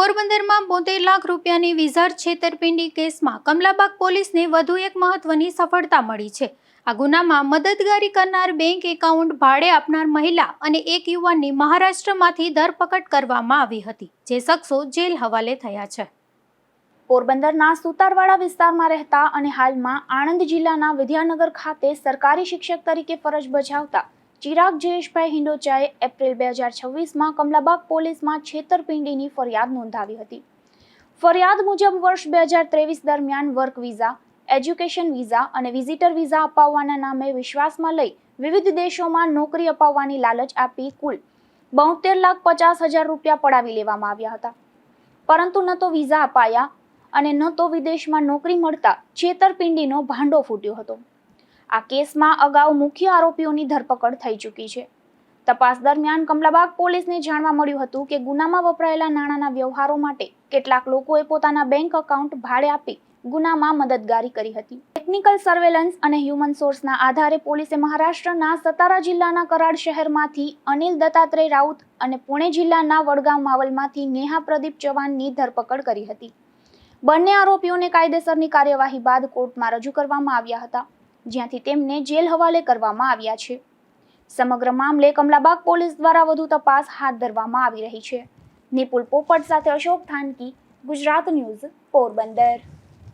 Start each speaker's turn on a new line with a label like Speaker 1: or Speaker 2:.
Speaker 1: પોરબંદરમાં 72 લાખ રૂપિયાની વિઝા છેતરપિંડી કેસમાં કમલાબાગ પોલીસને વધુ એક મહત્વની સફળતા મળી છે। આ ગુનામાં મદદગારી કરનાર બેંક એકાઉન્ટ ભાડે આપનાર મહિલા અને એક યુવાનની મહારાષ્ટ્રમાંથી ધરપકડ કરવામાં આવી હતી, જે શખ્સો જેલ હવાલે થયા છે।
Speaker 2: પોરબંદરના સુતારવાડા વિસ્તારમાં રહેતા અને હાલમાં આણંદ જિલ્લાના વિદ્યાનગર ખાતે સરકારી શિક્ષક તરીકે ફરજ બજાવતા ચિરાગ જયેશભાઈ હિંડોચાએ એપ્રિલ 2026માં કમલાબાગ પોલીસમાં છેતરપિંડીની ફરિયાદ નોંધાવી હતી। ફરિયાદ મુજબ વર્ષ 2023 દરમિયાન વર્ક વિઝા, એજ્યુકેશન વિઝા અને વિઝિટર વિઝા અપાવવાના નામે વિશ્વાસમાં લઈ વિવિધ દેશોમાં નોકરી અપાવવાની લાલચ આપી કુલ 72,50,000 રૂપિયા પડાવી લેવામાં આવ્યા હતા, પરંતુ ન તો વિઝા અપાયા અને ન તો વિદેશમાં નોકરી મળતા છેતરપિંડીનો ભાંડો ફૂટ્યો હતો। આ કેસમાં અગાઉ મુખ્ય આરોપીઓની ધરપકડ થઈ ચૂકી છે। તપાસ દરમિયાન કમલાબાગ પોલીસને જાણવા મળ્યું હતું કે ગુનામાં વપરાયેલા નાણાંના વ્યવહારો માટે કેટલાક લોકોએ પોતાના બેંક એકાઉન્ટ ભાડે આપી ગુનામાં મદદગારી કરી હતી। ટેકનિકલ સર્વેલન્સ અને હ્યુમન સોર્સના આધારે પોલીસે મહારાષ્ટ્રના સતારા જિલ્લાના કરાડ શહેરમાંથી અનિલ દત્તાત્રેય રાઉત અને પુણે જિલ્લાના વડગામ માવલમાંથી નેહા પ્રદીપ ચૌહાણની ધરપકડ કરી હતી। બંને આરોપીઓને કાયદેસરની કાર્યવાહી બાદ કોર્ટમાં રજૂ કરવામાં આવ્યા હતા, જ્યાંથી તેમને જેલ હવાલે કરવામાં આવ્યા છે। સમગ્ર મામલે કમલાબાગ પોલીસ દ્વારા વધુ તપાસ હાથ ધરવામાં આવી રહી છે। નિપુલ પોપટ સાથે અશોક થાનકી, ગુજરાત ન્યૂઝ, પોરબંદર।